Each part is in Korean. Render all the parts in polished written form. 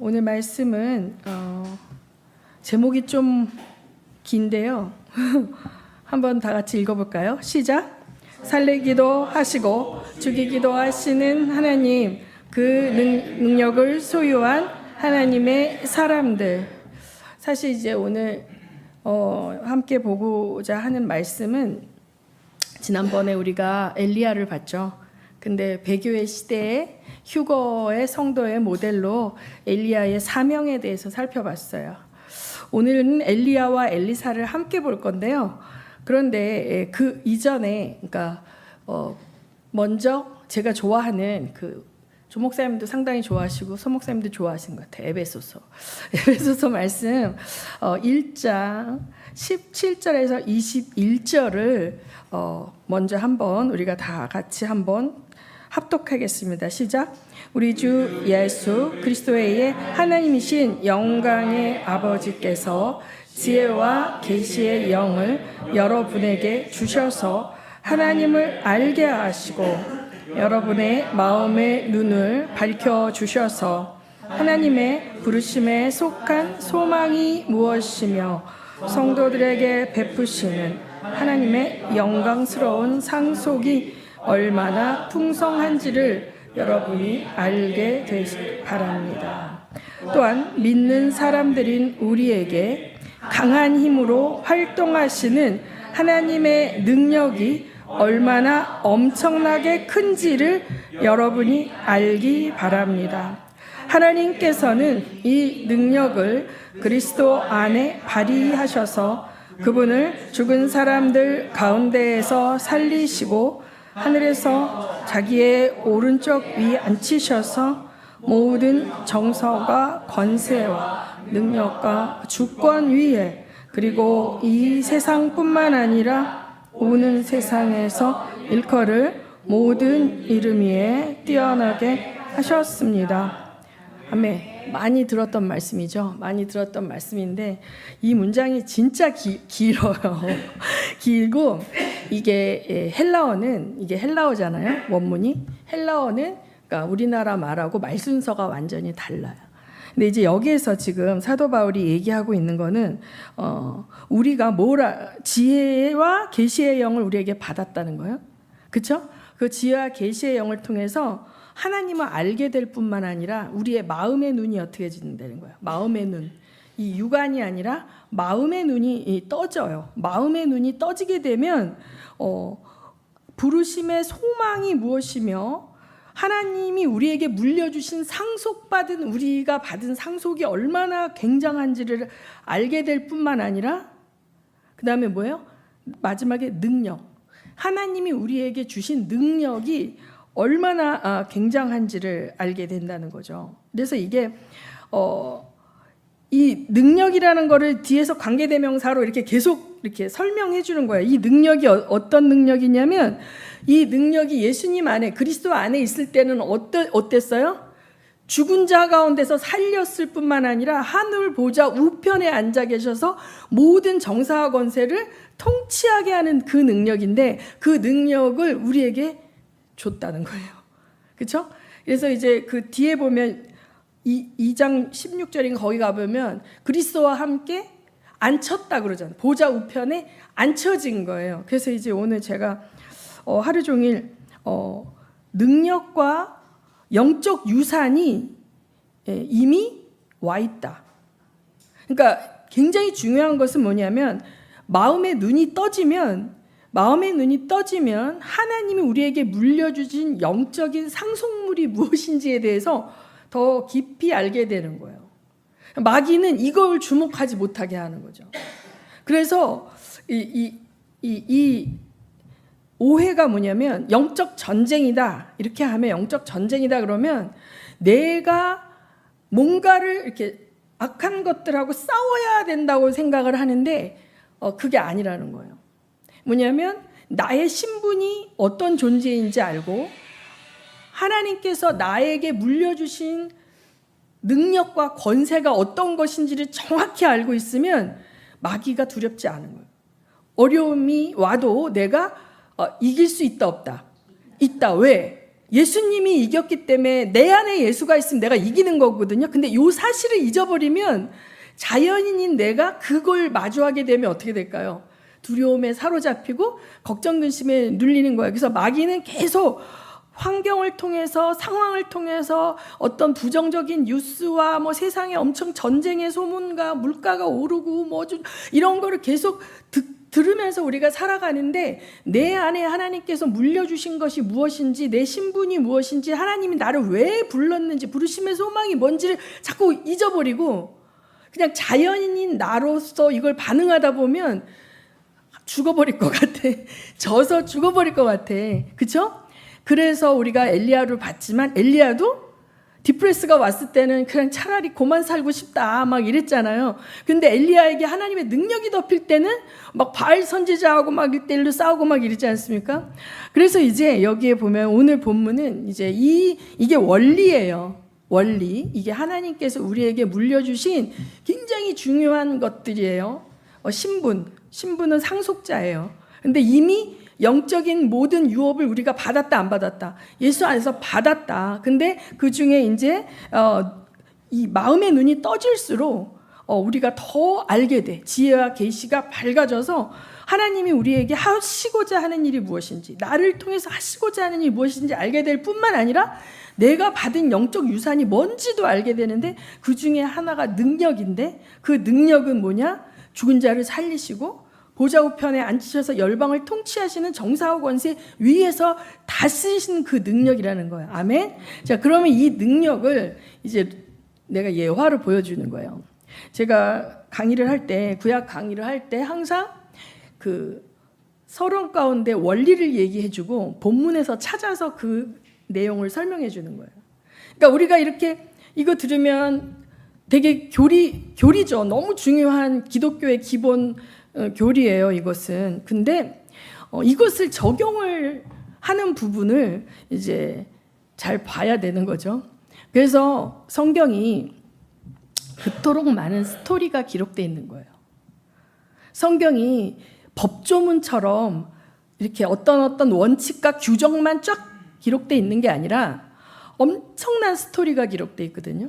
오늘 말씀은 제목이 좀 긴데요. 한번 다 같이 읽어볼까요? 시작. 살리기도 하시고 죽이기도 하시는 하나님, 그 능력을 소유한 하나님의 사람들. 사실 이제 오늘 함께 보고자 하는 말씀은 지난번에 우리가 엘리야를 봤죠. 근데 배교의 시대에 휴거의 성도의 모델로 엘리야의 사명에 대해서 살펴봤어요. 오늘은 엘리야와 엘리사를 함께 볼 건데요. 그런데 그 이전에, 그러니까 먼저 제가 좋아하는 조 목사님도 상당히 좋아하시고 서 목사님도 좋아하시는 것 같아요. 에베소서 말씀 1장 17절에서 21절을 먼저 한번 우리가 다 같이 한번 합독하겠습니다. 시작. 우리 주 예수 그리스도의 하나님이신 영광의 아버지께서 지혜와 계시의 영을 여러분에게 주셔서 하나님을 알게 하시고 여러분의 마음의 눈을 밝혀 주셔서 하나님의 부르심에 속한 소망이 무엇이며 성도들에게 베푸시는 하나님의 영광스러운 상속이 얼마나 풍성한지를 여러분이 알게 되시기 바랍니다. 또한 믿는 사람들인 우리에게 강한 힘으로 활동하시는 하나님의 능력이 얼마나 엄청나게 큰지를 여러분이 알기 바랍니다. 하나님께서는 이 능력을 그리스도 안에 발휘하셔서 그분을 죽은 사람들 가운데에서 살리시고 하늘에서 자기의 오른쪽 위에 앉히셔서 모든 정서가 권세와 능력과 주권 위에 그리고 이 세상뿐만 아니라 오는 세상에서 일컬을 모든 이름 위에 뛰어나게 하셨습니다. 아멘. 많이 들었던 말씀이죠. 많이 들었던 말씀인데 이 문장이 진짜 길어요. 길고 이게 헬라어는 이게 헬라어잖아요. 원문이 헬라어는 그러니까 우리나라 말하고 말 순서가 완전히 달라요. 근데 이제 여기에서 지금 사도 바울이 얘기하고 있는 거는 우리가 지혜와 계시의 영을 우리에게 받았다는 거예요. 그렇죠? 그 지혜와 계시의 영을 통해서 하나님을 알게 될 뿐만 아니라 우리의 마음의 눈이 어떻게 진다는 거예요. 마음의 눈. 이 육안이 아니라 마음의 눈이 떠져요. 마음의 눈이 떠지게 되면 부르심의 소망이 무엇이며 하나님이 우리에게 물려주신 상속받은 우리가 받은 상속이 얼마나 굉장한지를 알게 될 뿐만 아니라 그 다음에 뭐예요? 마지막에 능력. 하나님이 우리에게 주신 능력이 얼마나 굉장한지를 알게 된다는 거죠. 그래서 이게 이 능력이라는 거를 뒤에서 관계대명사로 이렇게 계속 이렇게 설명해 주는 거예요. 이 능력이 어떤 능력이냐면 이 능력이 예수님 안에 그리스도 안에 있을 때는 어땠어요? 죽은 자 가운데서 살렸을 뿐만 아니라 하늘 보좌 우편에 앉아 계셔서 모든 정사와 권세를 통치하게 하는 그 능력인데 그 능력을 우리에게 줬다는 거예요. 그렇죠? 그래서 이제 그 뒤에 보면 2장 16절인 거기 가보면 그리스도와 함께 앉혔다 그러잖아요. 보좌 우편에 앉혀진 거예요. 그래서 이제 오늘 제가 하루 종일 능력과 영적 유산이 이미 와 있다. 그러니까 굉장히 중요한 것은 뭐냐면 마음의 눈이 떠지면 하나님이 우리에게 물려주신 영적인 상속물이 무엇인지에 대해서 더 깊이 알게 되는 거예요. 마귀는 이걸 주목하지 못하게 하는 거죠. 그래서 이 오해가 뭐냐면 영적 전쟁이다. 이렇게 하면 영적 전쟁이다 그러면 내가 뭔가를 이렇게 악한 것들하고 싸워야 된다고 생각을 하는데 그게 아니라는 거예요. 뭐냐면 나의 신분이 어떤 존재인지 알고 하나님께서 나에게 물려주신 능력과 권세가 어떤 것인지를 정확히 알고 있으면 마귀가 두렵지 않은 거예요. 어려움이 와도 내가 이길 수 있다 없다? 있다. 왜? 예수님이 이겼기 때문에 내 안에 예수가 있으면 내가 이기는 거거든요. 근데 이 사실을 잊어버리면 자연인인 내가 그걸 마주하게 되면 어떻게 될까요? 두려움에 사로잡히고 걱정 근심에 눌리는 거예요. 그래서 마귀는 계속 환경을 통해서, 상황을 통해서 어떤 부정적인 뉴스와 뭐 세상에 엄청 전쟁의 소문과 물가가 오르고 뭐 좀 이런 거를 계속 들으면서 우리가 살아가는데, 내 안에 하나님께서 물려주신 것이 무엇인지, 내 신분이 무엇인지, 하나님이 나를 왜 불렀는지, 부르심의 소망이 뭔지를 자꾸 잊어버리고 그냥 자연인인 나로서 이걸 반응하다 보면 죽어버릴 것 같아. 져서 죽어버릴 것 같아. 그쵸? 그래서 우리가 엘리야를 봤지만 엘리야도 디프레스가 왔을 때는 그냥 차라리 고만 살고 싶다 막 이랬잖아요. 근데 엘리야에게 하나님의 능력이 덮일 때는 막 바알 선지자하고 막 1대1로 싸우고 막 이러지 않습니까? 그래서 이제 여기에 보면 오늘 본문은 이제 이게 원리예요. 원리. 이게 하나님께서 우리에게 물려주신 굉장히 중요한 것들이에요. 신분은 상속자예요. 근데 이미 영적인 모든 유업을 우리가 받았다 안 받았다? 예수 안에서 받았다. 근데 그 중에 이제 이 마음의 눈이 떠질수록 우리가 더 알게 돼. 지혜와 계시가 밝아져서 하나님이 우리에게 하시고자 하는 일이 무엇인지, 나를 통해서 하시고자 하는 일이 무엇인지 알게 될 뿐만 아니라 내가 받은 영적 유산이 뭔지도 알게 되는데, 그 중에 하나가 능력인데, 그 능력은 뭐냐? 죽은 자를 살리시고 보좌 우편에 앉히셔서 열방을 통치하시는 정사와 권세 위에서 다스리시는 그 능력이라는 거예요. 아멘. 자, 그러면 이 능력을 이제 내가 예화로 보여주는 거예요. 제가 강의를 할 때, 구약 강의를 할 때 항상 그 서론 가운데 원리를 얘기해주고 본문에서 찾아서 그 내용을 설명해 주는 거예요. 그러니까 우리가 이렇게 이거 들으면 되게 교리죠. 너무 중요한 기독교의 기본 교리예요, 이것은. 근데 이것을 적용을 하는 부분을 이제 잘 봐야 되는 거죠. 그래서 성경이 그토록 많은 스토리가 기록되어 있는 거예요. 성경이 법조문처럼 이렇게 어떤 원칙과 규정만 쫙 기록되어 있는 게 아니라 엄청난 스토리가 기록되어 있거든요.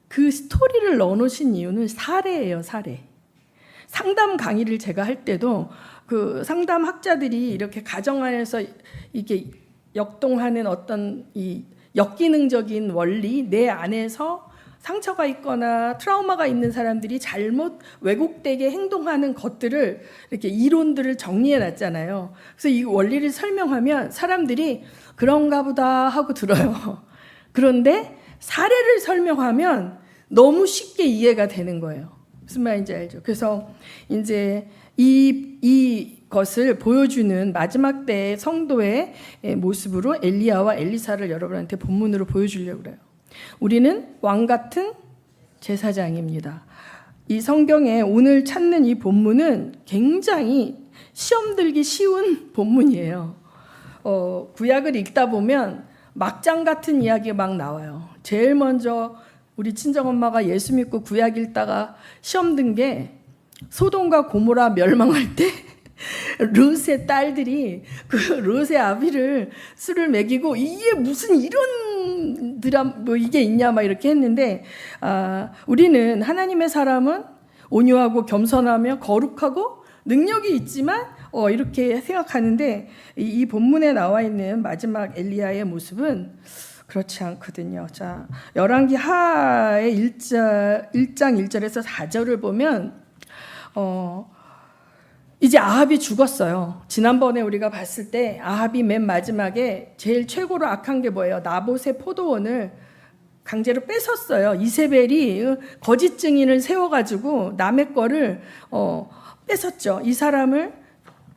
그 스토리를 넣어놓으신 이유는 사례예요, 사례. 상담 강의를 제가 할 때도 그 상담 학자들이 이렇게 가정 안에서 이게 역동하는 어떤 이 역기능적인 원리, 내 안에서 상처가 있거나 트라우마가 있는 사람들이 잘못 왜곡되게 행동하는 것들을 이렇게 이론들을 정리해 놨잖아요. 그래서 이 원리를 설명하면 사람들이 그런가 보다 하고 들어요. 그런데 사례를 설명하면 너무 쉽게 이해가 되는 거예요. 무슨 말인지 알죠? 그래서 이제 이것을 보여주는 마지막 때의 성도의 모습으로 엘리야와 엘리사를 여러분한테 본문으로 보여주려고 그래요. 우리는 왕 같은 제사장입니다. 이 성경에 오늘 찾는 이 본문은 굉장히 시험 들기 쉬운 본문이에요. 구약을 읽다 보면 막장 같은 이야기가 막 나와요. 제일 먼저 우리 친정엄마가 예수 믿고 구약 읽다가 시험 든 게 소돔과 고모라 멸망할 때 롯의 딸들이 그 롯의 아비를 술을 먹이고 이게 무슨 이런 뭐 이게 있냐 막 이렇게 했는데, 우리는 하나님의 사람은 온유하고 겸손하며 거룩하고 능력이 있지만 이렇게 생각하는데, 이 본문에 나와 있는 마지막 엘리야의 모습은 그렇지 않거든요. 자, 열왕기 하의 1장 1절에서 4절을 보면 이제 아합이 죽었어요. 지난번에 우리가 봤을 때 아합이 맨 마지막에 제일 최고로 악한 게 뭐예요? 나봇의 포도원을 강제로 뺏었어요. 이세벨이 거짓 증인을 세워가지고 남의 거를 뺏었죠. 이 사람을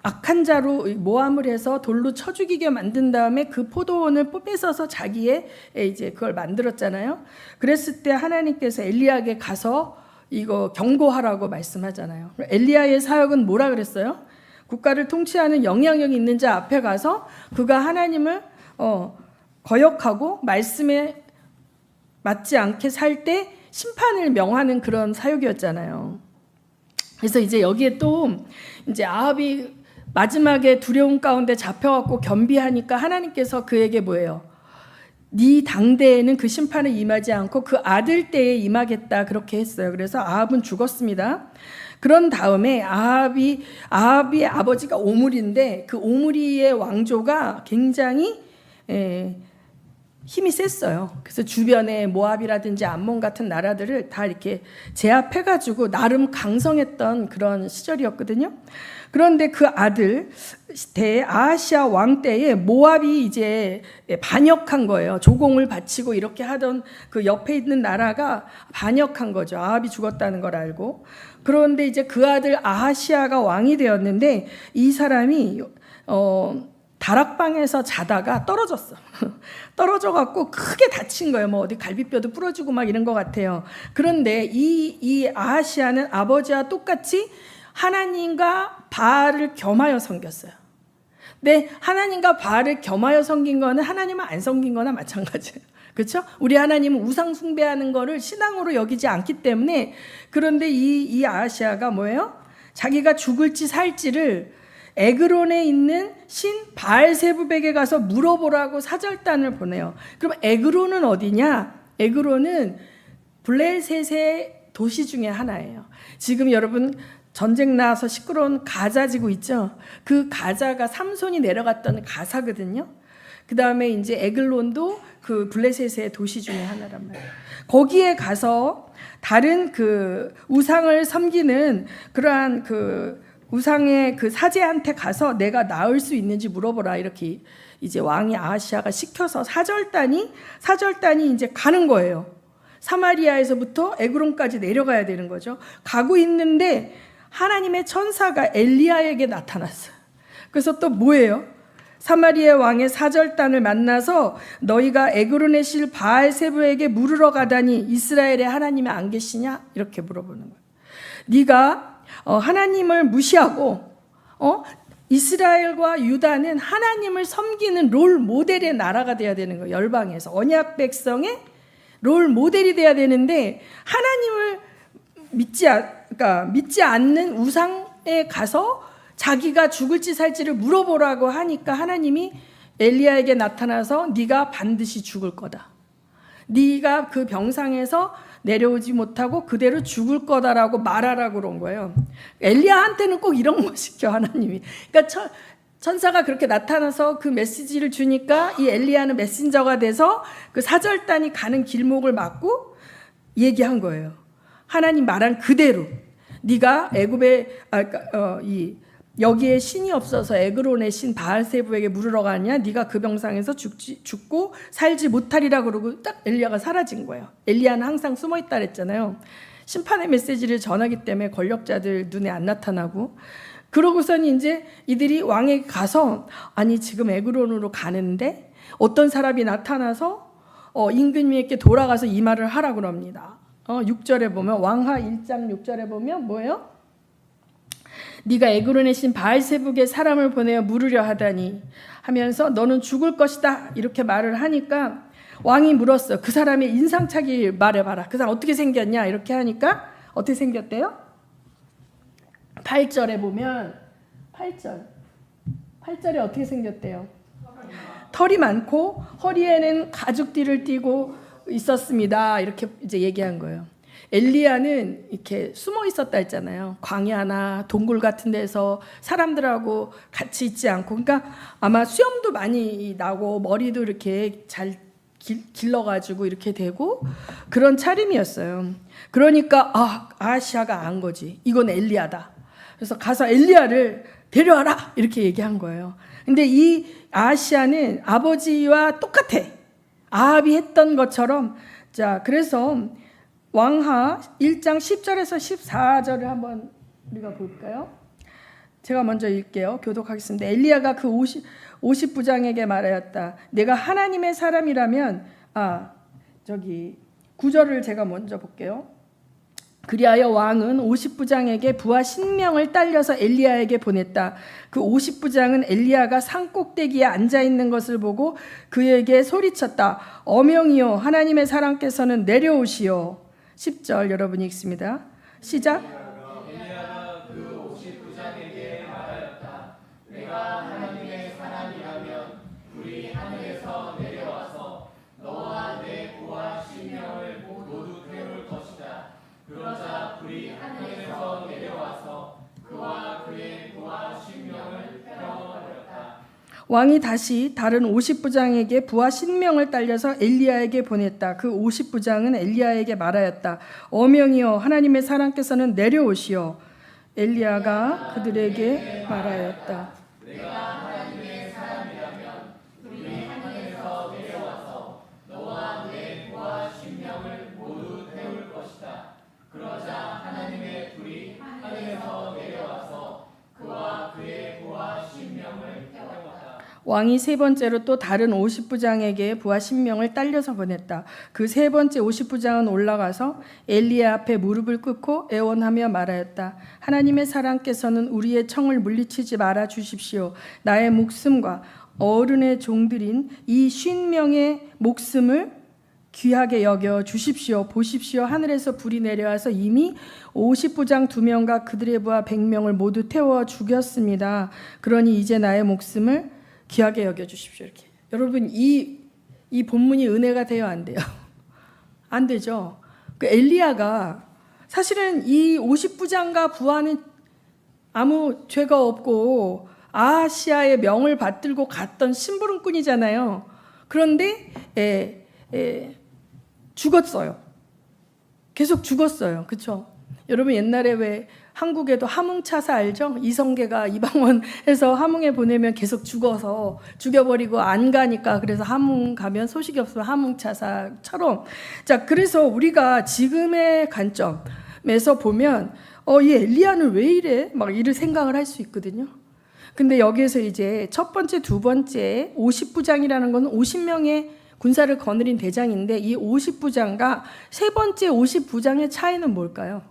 악한 자로 모함을 해서 돌로 쳐 죽이게 만든 다음에 그 포도원을 뺏어서 자기의 이제 그걸 만들었잖아요. 그랬을 때 하나님께서 엘리야에게 가서 이거 경고하라고 말씀하잖아요. 엘리야의 사역은 뭐라 그랬어요? 국가를 통치하는 영향력이 있는 자 앞에 가서 그가 하나님을 거역하고 말씀에 맞지 않게 살 때 심판을 명하는 그런 사역이었잖아요. 그래서 이제 여기에 또 이제 아합이 마지막에 두려움 가운데 잡혀갖고 겸비하니까 하나님께서 그에게 뭐예요? 네 당대에는 그 심판을 임하지 않고 그 아들 때에 임하겠다 그렇게 했어요. 그래서 아합은 죽었습니다. 그런 다음에 아합의 아버지가 오므리인데 그 오므리의 왕조가 굉장히 힘이 셌어요. 그래서 주변에 모압이라든지 암몬 같은 나라들을 다 이렇게 제압해가지고 나름 강성했던 그런 시절이었거든요. 그런데 그 아들 아하시아 왕 때에 모압이 이제 반역한 거예요. 조공을 바치고 이렇게 하던 그 옆에 있는 나라가 반역한 거죠. 아합이 죽었다는 걸 알고. 그런데 이제 그 아들 아하시아가 왕이 되었는데 이 사람이 다락방에서 자다가 떨어졌어. 떨어져갖고 크게 다친 거예요. 뭐 어디 갈비뼈도 부러지고 막 이런 것 같아요. 그런데 이 아하시아는 아버지와 똑같이 하나님과 바알을 겸하여 섬겼어요. 근데 하나님과 바알을 겸하여 섬긴 거는 하나님을 안 섬긴 거나 마찬가지예요. 그렇죠? 우리 하나님은 우상 숭배하는 거를 신앙으로 여기지 않기 때문에. 그런데 이 아하시아가 뭐예요? 자기가 죽을지 살지를 에그론에 있는 신 바알세붑에게 가서 물어보라고 사절단을 보내요. 그럼 에그론은 어디냐? 에그론은 블레셋의 도시 중에 하나예요. 지금 여러분 전쟁 나서 시끄러운 가자 지구 있죠? 그 가자가 삼손이 내려갔던 가사거든요. 그 다음에 이제 에글론도 그 블레셋의 도시 중에 하나란 말이에요. 거기에 가서 다른 그 우상을 섬기는 그러한 그 우상의 그 사제한테 가서 내가 나을 수 있는지 물어보라 이렇게 이제 왕이 아하시아가 시켜서 사절단이 이제 가는 거예요. 사마리아에서부터 에그론까지 내려가야 되는 거죠. 가고 있는데 하나님의 천사가 엘리야에게 나타났어요. 그래서 또 뭐예요? 사마리아 왕의 사절단을 만나서 너희가 에그론의 실 바알세붑에게 물으러 가다니 이스라엘의 하나님이 안 계시냐? 이렇게 물어보는 거예요. 네가 하나님을 무시하고 이스라엘과 유다는 하나님을 섬기는 롤 모델의 나라가 돼야 되는 거예요. 열방에서 언약 백성의 롤 모델이 돼야 되는데 하나님을 믿지 않는 우상에 가서 자기가 죽을지 살지를 물어보라고 하니까 하나님이 엘리야에게 나타나서 네가 반드시 죽을 거다. 네가 그 병상에서 내려오지 못하고 그대로 죽을 거다라고 말하라고 그런 거예요. 엘리야한테는 꼭 이런 거 시켜 하나님이. 그러니까 천사가 그렇게 나타나서 그 메시지를 주니까 이 엘리야는 메신저가 돼서 그 사절단이 가는 길목을 막고 얘기한 거예요. 하나님 말한 그대로 네가 여기에 신이 없어서 에그론의 신 바알세붑에게 물으러 가냐? 네가 그 병상에서 죽고 살지 못하리라 그러고 딱 엘리야가 사라진 거예요. 엘리야는 항상 숨어 있다 그랬잖아요. 심판의 메시지를 전하기 때문에 권력자들 눈에 안 나타나고. 그러고선 이제 이들이 왕에게 가서 아니 지금 에그론으로 가는데 어떤 사람이 나타나서 임금님께 돌아가서 이 말을 하라고 합니다. 6절에 보면 왕하 1장 6절에 보면 뭐예요? 네가 에그론의 신 바알세붑에 사람을 보내어 물으려 하다니 하면서 너는 죽을 것이다 이렇게 말을 하니까 왕이 물었어요. 그 사람의 인상착의 말해봐라. 그 사람 어떻게 생겼냐 이렇게 하니까 어떻게 생겼대요? 8절에 보면 8절에 어떻게 생겼대요? 털이 많고 허리에는 가죽띠를 띠고 있었습니다. 이렇게 이제 얘기한 거예요. 엘리야는 이렇게 숨어 있었다 했잖아요. 광야나 동굴 같은 데서 사람들하고 같이 있지 않고, 그러니까 아마 수염도 많이 나고 머리도 이렇게 잘 길러가지고 이렇게 되고 그런 차림이었어요. 그러니까 아하시아가 안 거지. 이건 엘리야다. 그래서 가서 엘리야를 데려와라 이렇게 얘기한 거예요. 근데 이 아하시아는 아버지와 똑같아. 아합이 했던 것처럼. 자, 그래서 왕하 1장 10절에서 14절을 한번 우리가 볼까요? 제가 먼저 읽게요. 교독하겠습니다. 엘리야가 그 50부장에게 말하였다. 내가 하나님의 사람이라면 9절을 제가 먼저 볼게요. 그리하여 왕은 50부장에게 부하 신명을 딸려서 엘리야에게 보냈다. 그 50부장은 엘리야가 산꼭대기에 앉아있는 것을 보고 그에게 소리쳤다. 어명이요 하나님의 사람께서는 내려오시오. 10절 여러분이 읽습니다. 시작. 왕이 다시 다른 50부장에게 부하 신명을 딸려서 엘리야에게 보냈다. 그 50부장은 엘리야에게 말하였다. 어명이여, 하나님의 사람께서는 내려오시어. 엘리야가 그들에게 말하였다. 왕이 세 번째로 또 다른 50부장에게 부하 신명을 딸려서 보냈다. 그 세 번째 50부장은 올라가서 엘리야 앞에 무릎을 꿇고 애원하며 말하였다. 하나님의 사람께서는 우리의 청을 물리치지 말아 주십시오. 나의 목숨과 어른의 종들인 이 50명의 목숨을 귀하게 여겨 주십시오. 보십시오. 하늘에서 불이 내려와서 이미 50부장 2명과 그들의 부하 100명을 모두 태워 죽였습니다. 그러니 이제 나의 목숨을 귀하게 여겨 주십시오. 이렇게. 여러분, 이 본문이 은혜가 돼요, 안 돼요? 안 되죠. 그 엘리야가 사실은 이 50부장과 부하는 아무 죄가 없고 아하시아의 명을 받들고 갔던 심부름꾼이잖아요. 그런데 죽었어요. 계속 죽었어요. 그렇죠? 여러분, 옛날에 왜 한국에도 함흥차사 알죠? 이성계가 이방원에서 함흥에 보내면 계속 죽어서 죽여버리고 안 가니까, 그래서 함흥 가면 소식이 없으면 함흥차사처럼. 자, 그래서 우리가 지금의 관점에서 보면 이 엘리야는 왜 이래? 막 이런 생각을 할 수 있거든요. 근데 여기에서 이제 첫 번째, 두 번째 50부장이라는 건 50명의 군사를 거느린 대장인데, 이 50부장과 세 번째 50부장의 차이는 뭘까요?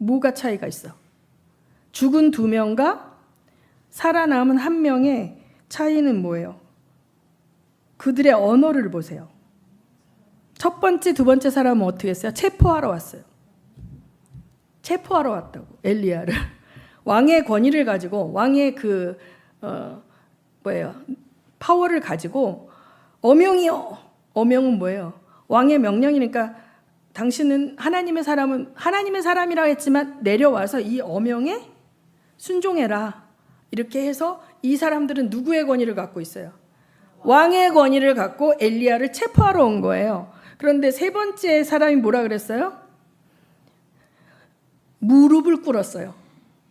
뭐가 차이가 있어? 죽은 2명과 살아남은 1명의 차이는 뭐예요? 그들의 언어를 보세요. 첫 번째, 두 번째 사람은 어떻게 했어요? 체포하러 왔어요. 체포하러 왔다고, 엘리야를. 왕의 권위를 가지고, 왕의 파워를 가지고, 어명이요. 어명은 뭐예요? 왕의 명령이니까 당신은 하나님의 사람이라 했지만 내려와서 이 어명에 순종해라. 이렇게 해서 이 사람들은 누구의 권위를 갖고 있어요? 왕의 권위를 갖고 엘리야를 체포하러 온 거예요. 그런데 세 번째 사람이 뭐라 그랬어요? 무릎을 꿇었어요.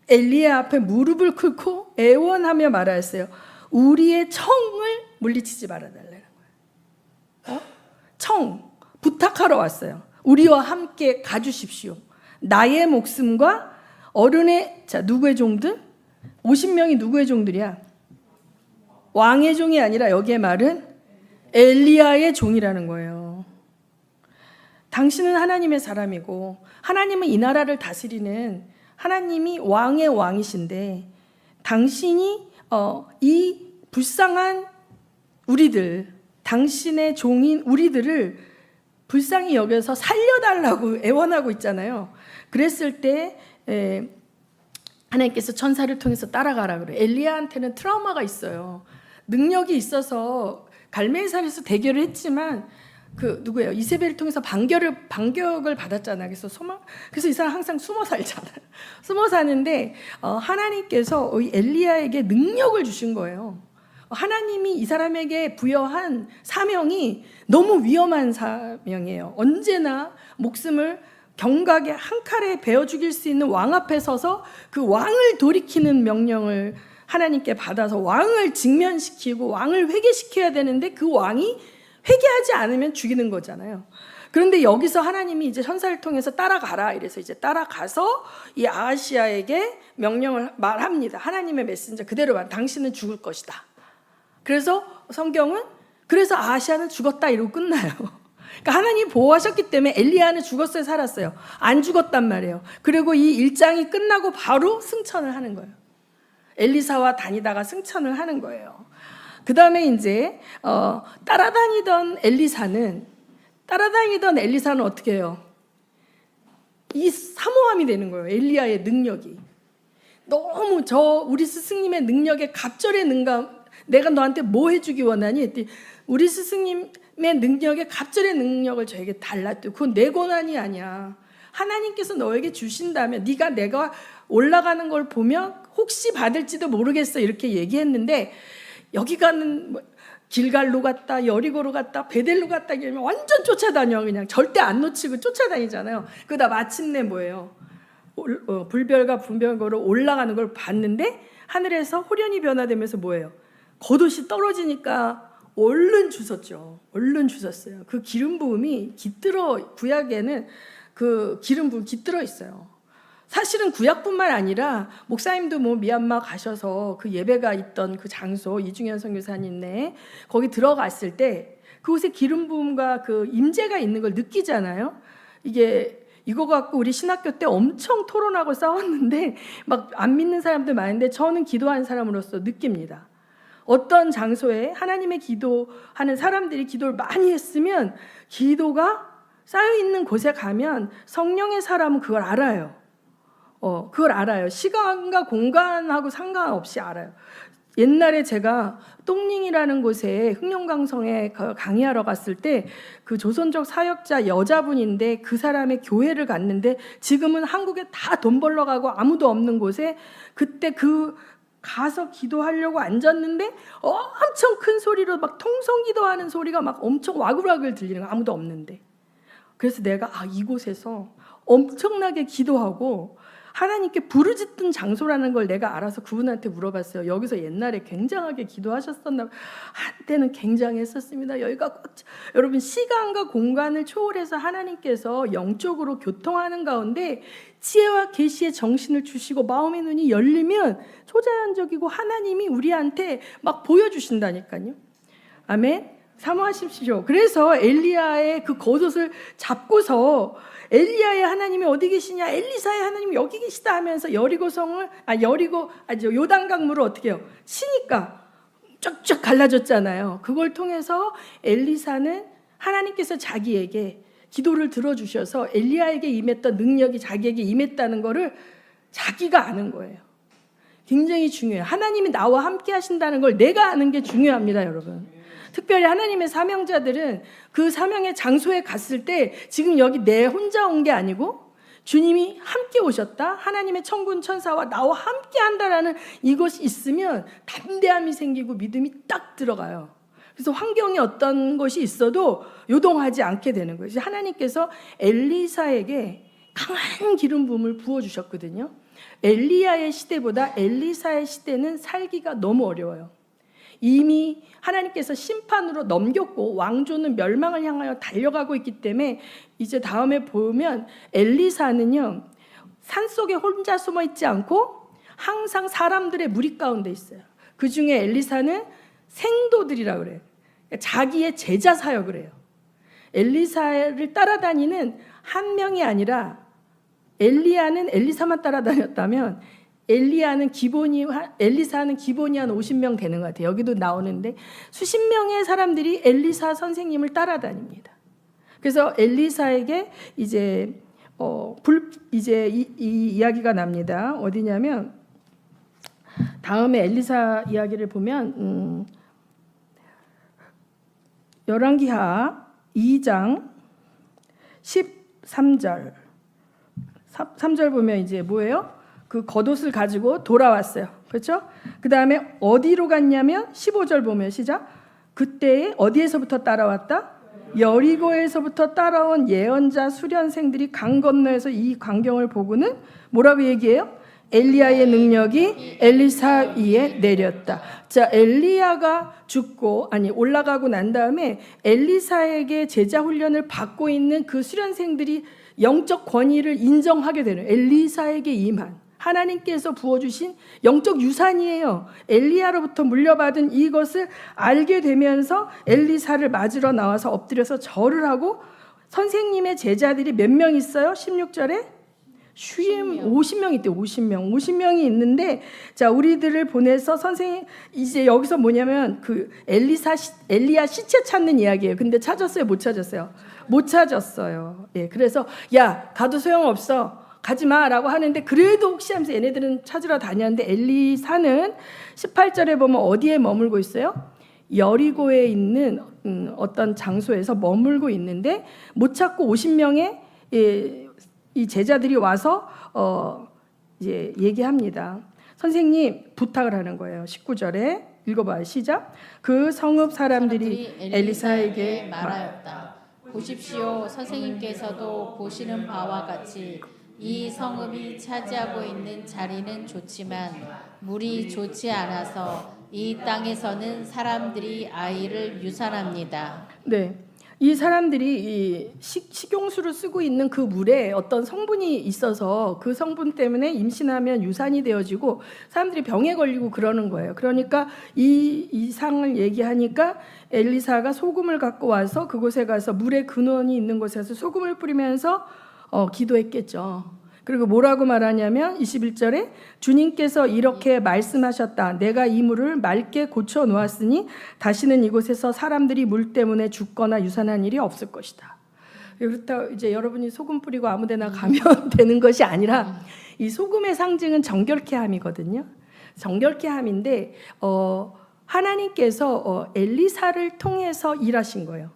엘리야 앞에 무릎을 꿇고 애원하며 말하였어요. 우리의 청을 물리치지 말아달라는 거예요. 청, 부탁하러 왔어요. 우리와 함께 가주십시오. 나의 목숨과 어른의, 자, 누구의 종들? 50명이 누구의 종들이야? 왕의 종이 아니라 여기에 말은 엘리야의 종이라는 거예요. 당신은 하나님의 사람이고 하나님은 이 나라를 다스리는, 하나님이 왕의 왕이신데, 당신이 이 불쌍한 우리들, 당신의 종인 우리들을 불쌍히 여겨서 살려달라고 애원하고 있잖아요. 그랬을 때 하나님께서 천사를 통해서 따라가라 그래요. 엘리야한테는 트라우마가 있어요. 능력이 있어서 갈멜산에서 대결을 했지만 누구예요? 이세벨을 통해서 반격을 받았잖아요. 그래서 이 사람 항상 숨어 살잖아요. 숨어 사는데 하나님께서 엘리야에게 능력을 주신 거예요. 하나님이 이 사람에게 부여한 사명이 너무 위험한 사명이에요. 언제나 목숨을 경각에 한 칼에 베어 죽일 수 있는 왕 앞에 서서 그 왕을 돌이키는 명령을 하나님께 받아서 왕을 직면시키고 왕을 회개시켜야 되는데, 그 왕이 회개하지 않으면 죽이는 거잖아요. 그런데 여기서 하나님이 이제 천사를 통해서 따라가라 이래서 이제 따라가서 이 아하시아에게 명령을 말합니다. 하나님의 메신저 그대로 말, 당신은 죽을 것이다. 그래서 성경은 그래서 아하시아는 죽었다 이러고 끝나요. 그러니까 하나님이 보호하셨기 때문에 엘리야는 죽었어요, 살았어요? 안 죽었단 말이에요. 그리고 이 1장이 끝나고 바로 승천을 하는 거예요. 엘리사와 다니다가 승천을 하는 거예요. 그 다음에 이제 따라다니던 엘리사는 어떻게 해요? 이 사모함이 되는 거예요. 엘리야의 능력이 너무 우리 스승님의 능력에 갑절에 능가. 내가 너한테 뭐 해주기 원하니? 했더니 우리 스승님의 능력에 갑절의 능력을 저에게 달라. 그건 내 권한이 아니야. 하나님께서 너에게 주신다면 내가 올라가는 걸 보면 혹시 받을지도 모르겠어 이렇게 얘기했는데 여기 가는 길갈로 갔다 여리고로 갔다 베델로 갔다 이러면 완전 쫓아다녀. 그냥 절대 안 놓치고 쫓아다니잖아요. 그러다 마침내 뭐예요? 불별과 분별거로 올라가는 걸 봤는데 하늘에서 호련히 변화되면서 뭐예요? 겉옷이 떨어지니까 얼른 주웠죠. 얼른 주웠어요. 그 기름 부음이 깃들어, 구약에는 그 기름 부음 깃들어 있어요. 사실은 구약뿐만 아니라 목사님도 미얀마 가셔서 그 예배가 있던 그 장소 이중현 선교사님네 거기 들어갔을 때 그곳에 기름 부음과 그 임재가 있는 걸 느끼잖아요. 이거 갖고 우리 신학교 때 엄청 토론하고 싸웠는데 막 안 믿는 사람들 많은데 저는 기도하는 사람으로서 느낍니다. 어떤 장소에 하나님의 기도하는 사람들이 기도를 많이 했으면 기도가 쌓여있는 곳에 가면 성령의 사람은 그걸 알아요. 그걸 알아요. 시간과 공간하고 상관없이 알아요. 옛날에 제가 똥링이라는 곳에 흑룡강성에 강의하러 갔을 때 그 조선족 사역자 여자분인데 그 사람의 교회를 갔는데 지금은 한국에 다 돈 벌러 가고 아무도 없는 곳에 그때 가서 기도하려고 앉았는데 엄청 큰 소리로 막 통성 기도하는 소리가 막 엄청 와글와글 들리는 거 아무도 없는데 그래서 내가 이곳에서 엄청나게 기도하고 하나님께 부르짖던 장소라는 걸 내가 알아서 그분한테 물어봤어요. 여기서 옛날에 굉장하게 기도하셨었나? 한때는 굉장했었습니다. 여기가 여러분 시간과 공간을 초월해서 하나님께서 영적으로 교통하는 가운데 지혜와 계시의 정신을 주시고 마음의 눈이 열리면 초자연적이고 하나님이 우리한테 막 보여주신다니까요. 아멘. 사모하십시오. 그래서 엘리야의 그 겉옷을 잡고서 엘리야의 하나님이 어디 계시냐? 엘리사의 하나님이 여기 계시다 하면서 요단강물을 어떻게 해요? 치니까 쫙쫙 갈라졌잖아요. 그걸 통해서 엘리사는 하나님께서 자기에게 기도를 들어주셔서 엘리야에게 임했던 능력이 자기에게 임했다는 거를 자기가 아는 거예요. 굉장히 중요해요. 하나님이 나와 함께 하신다는 걸 내가 아는 게 중요합니다, 여러분. 특별히 하나님의 사명자들은 그 사명의 장소에 갔을 때 지금 여기 내 혼자 온 게 아니고 주님이 함께 오셨다. 하나님의 천군 천사와 나와 함께 한다라는 이것이 있으면 담대함이 생기고 믿음이 딱 들어가요. 그래서 환경이 어떤 것이 있어도 요동하지 않게 되는 거예요. 하나님께서 엘리사에게 강한 기름 부음을 부어주셨거든요. 엘리야의 시대보다 엘리사의 시대는 살기가 너무 어려워요. 이미 하나님께서 심판으로 넘겼고 왕조는 멸망을 향하여 달려가고 있기 때문에 이제 다음에 보면 엘리사는요 산속에 혼자 숨어 있지 않고 항상 사람들의 무리 가운데 있어요. 그 중에 엘리사는 생도들이라고 그래요. 자기의 제자 사역을 해요. 엘리사를 따라다니는 한 명이 아니라 엘리야는 엘리사만 따라다녔다면 엘리사는 기본이 한 50명 되는 것 같아요. 여기도 나오는데 수십 명의 사람들이 엘리사 선생님을 따라다닙니다. 그래서 엘리사에게 이제 이 이야기가 납니다. 어디냐면 다음에 엘리사 이야기를 보면 열왕기하 2장 13절 3절 보면 이제 뭐예요? 그 겉옷을 가지고 돌아왔어요. 그렇죠? 그 다음에 어디로 갔냐면 15절 보면 시작. 그때 어디에서부터 따라왔다? 여리고에서부터 따라온 예언자 수련생들이 강 건너에서 이 광경을 보고는 뭐라고 얘기해요? 엘리야의 능력이 엘리사 위에 내렸다. 자, 엘리야가 올라가고 난 다음에 엘리사에게 제자 훈련을 받고 있는 그 수련생들이 영적 권위를 인정하게 되는 엘리사에게 임한 하나님께서 부어주신 영적 유산이에요. 엘리야로부터 물려받은 이것을 알게 되면서 엘리사를 맞으러 나와서 엎드려서 절을 하고 선생님의 제자들이 몇 명 있어요? 16절에 50명 있대요. 50명이 있는데 자 우리들을 보내서 선생님 이제 여기서 뭐냐면 그 엘리야 시체 찾는 이야기예요. 근데 찾았어요? 못 찾았어요? 못 찾았어요. 예, 그래서 야 가도 소용없어. 가지마 라고 하는데 그래도 혹시 하면서 얘네들은 찾으러 다녔는데 엘리사는 18절에 보면 어디에 머물고 있어요? 여리고에 있는 어떤 장소에서 머물고 있는데 못 찾고 50명의 이 제자들이 와서 이제 얘기합니다. 선생님 부탁을 하는 거예요. 19절에 읽어봐요. 시작. 그 성읍 사람들이 엘리사에게 말하였다. 보십시오. 선생님께서도 보시는 바와 같이 이 성읍이 차지하고 있는 자리는 좋지만 물이 좋지 않아서 이 땅에서는 사람들이 아이를 유산합니다. 네. 이 사람들이 이 식용수를 쓰고 있는 그 물에 어떤 성분이 있어서 그 성분 때문에 임신하면 유산이 되어지고 사람들이 병에 걸리고 그러는 거예요. 그러니까 이 상을 얘기하니까 엘리사가 소금을 갖고 와서 그곳에 가서 물의 근원이 있는 곳에서 소금을 뿌리면서 기도했겠죠. 그리고 뭐라고 말하냐면 21절에 주님께서 이렇게 말씀하셨다. 내가 이 물을 맑게 고쳐 놓았으니 다시는 이곳에서 사람들이 물 때문에 죽거나 유산한 일이 없을 것이다. 그렇다고 이제 여러분이 소금 뿌리고 아무데나 가면 되는 것이 아니라 이 소금의 상징은 정결케 함이거든요. 정결케 함인데 하나님께서 엘리사를 통해서 일하신 거예요.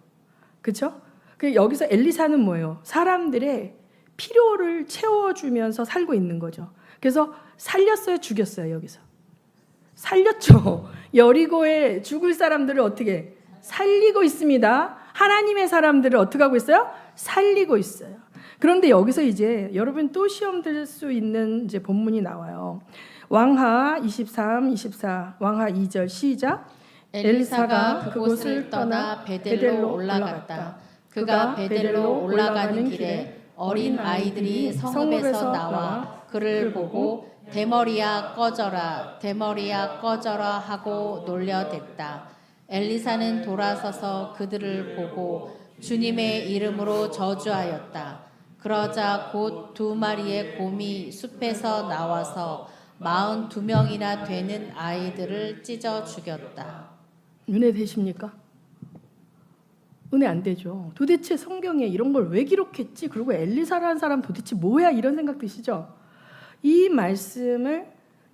그렇죠? 여기서 엘리사는 뭐예요? 사람들의 필요를 채워주면서 살고 있는 거죠. 그래서 살렸어요, 죽였어요. 여기서 살렸죠. 여리고에 죽을 사람들을 어떻게 살리고 있습니다. 하나님의 사람들을 어떻게 하고 있어요? 살리고 있어요. 그런데 여기서 이제 여러분 또 시험 들 수 있는 이제 본문이 나와요. 왕하 23, 24, 왕하 2절 시작. 엘리사가 그곳을 떠나 베델로 올라갔다. 그가 베델로 올라가는 길에 어린 아이들이 성읍에서 나와 그를 보고 대머리야 꺼져라, 대머리야 꺼져라 하고 놀려댔다. 엘리사는 돌아서서 그들을 보고 주님의 이름으로 저주하였다. 그러자 곧 2마리의 곰이 숲에서 나와서 42명이나 되는 아이들을 찢어 죽였다. 은혜 되십니까? 은혜 안 되죠. 도대체 성경에 이런 걸 왜 기록했지? 그리고 엘리사라는 사람 도대체 뭐야? 이런 생각 드시죠? 이 말씀을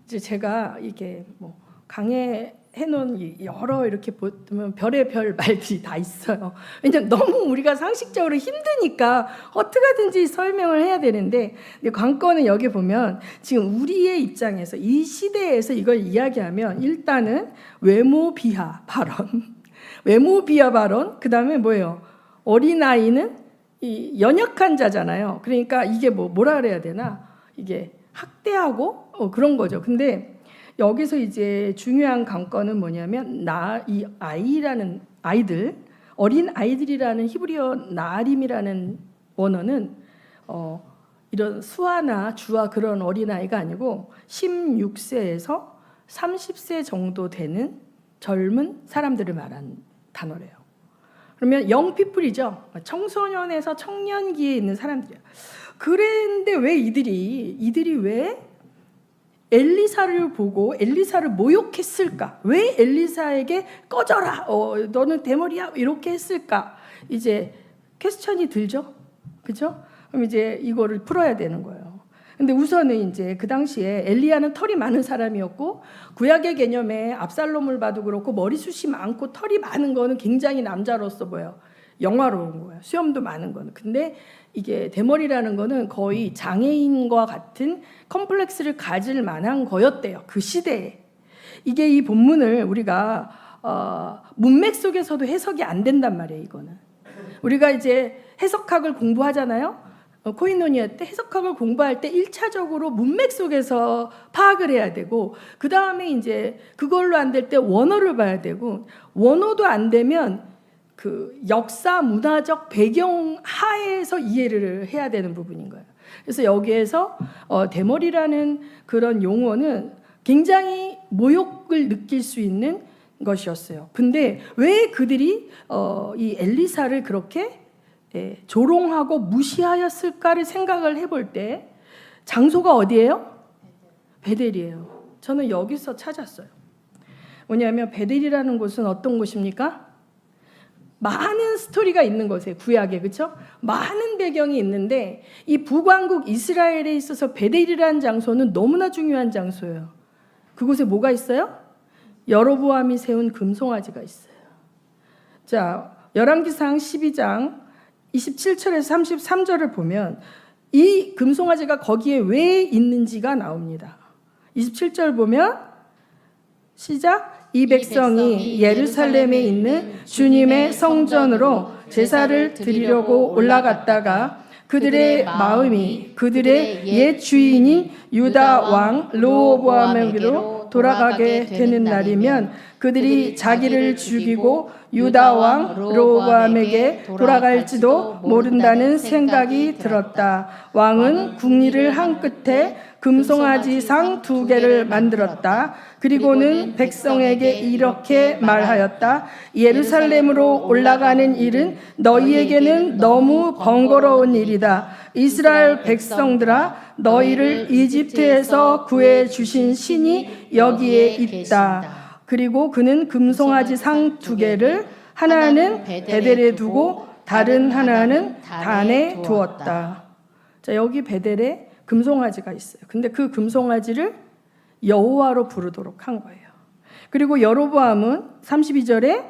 이제 제가 이게 뭐 강해 놓은 여러 이렇게 보면 별의 별 말들이 다 있어요. 왜냐면 너무 우리가 상식적으로 힘드니까 어떻게 하든지 설명을 해야 되는데 관건은 여기 보면 지금 우리의 입장에서 이 시대에서 이걸 이야기하면 일단은 외모 비하 발언, 외모 비하 발언, 그 다음에 뭐예요? 어린아이는 이 연약한 자잖아요. 그러니까 이게 뭐라 그래야 되나? 이게 학대하고 그런 거죠. 근데 여기서 이제 중요한 관건은 뭐냐면 이 아이라는 아이들, 어린 아이들이라는 히브리어 나림이라는 원어는 이런 수아나 주아 그런 어린 아이가 아니고 16세에서 30세 정도 되는 젊은 사람들을 말하는 단어래요. 그러면 영피플이죠. 청소년에서 청년기에 있는 사람들이야. 그런데 왜 이들이 왜 엘리사를 보고 엘리사를 모욕했을까? 왜 엘리사에게 꺼져라, 너는 대머리야 이렇게 했을까? 이제 퀘스천이 들죠, 그렇죠? 그럼 이제 이거를 풀어야 되는 거예요. 근데 우선은 이제 그 당시에 엘리야는 털이 많은 사람이었고 구약의 개념에 압살롬을 봐도 그렇고 머리숱이 많고 털이 많은 거는 굉장히 남자로서 뭐예요? 영화로운 거예요. 수염도 많은 거는. 근데 이게 대머리라는 거는 거의 장애인과 같은 컴플렉스를 가질 만한 거였대요. 그 시대에. 이게 이 본문을 우리가 문맥 속에서도 해석이 안 된단 말이에요. 이거는. 우리가 이제 해석학을 공부하잖아요. 코인노니아 때 해석학을 공부할 때 1차적으로 문맥 속에서 파악을 해야 되고 그 다음에 이제 그걸로 안 될 때 원어를 봐야 되고 원어도 안 되면 그 역사 문화적 배경 하에서 이해를 해야 되는 부분인 거예요. 그래서 여기에서 대머리라는 그런 용어는 굉장히 모욕을 느낄 수 있는 것이었어요. 근데 왜 그들이 이 엘리사를 그렇게 조롱하고 무시하였을까를 생각을 해볼 때 장소가 어디예요? 베델이에요. 저는 여기서 찾았어요. 뭐냐면 베델이라는 곳은 어떤 곳입니까? 많은 스토리가 있는 곳이에요. 구약에, 그렇죠? 많은 배경이 있는데 이 북왕국 이스라엘에 있어서 베델이라는 장소는 너무나 중요한 장소예요. 그곳에 뭐가 있어요? 여로보암이 세운 금송아지가 있어요. 자, 열왕기상 12장 27절에서 33절을 보면 이 금송아지가 거기에 왜 있는지가 나옵니다. 27절 보면 시작. 이 백성이 예루살렘에 있는 주님의 성전으로 제사를 드리려고 올라갔다가 그들의 마음이 그들의 옛 주인인 유다 왕 르호보암에게로 돌아가게 되는 날이면 그들이 자기를 죽이고 유다 왕 르호보암에게 돌아갈지도 모른다는 생각이 들었다. 왕은 궁리를 한 끝에 금송아지 상 2개를 만들었다. 그리고는 백성에게 이렇게 말하였다. 예루살렘으로 올라가는 일은 너희에게는 너무 번거로운 일이다. 이스라엘 백성들아, 너희를 이집트에서 구해 주신 신이 여기에 있다. 그리고 그는 금송아지 상 2개를 하나는 베델에 두고 다른 하나는 단에 두었다. 자, 여기 베델에 금송아지가 있어요. 근데 그 금송아지를 여호와로 부르도록 한 거예요. 그리고 여로보암은 32절에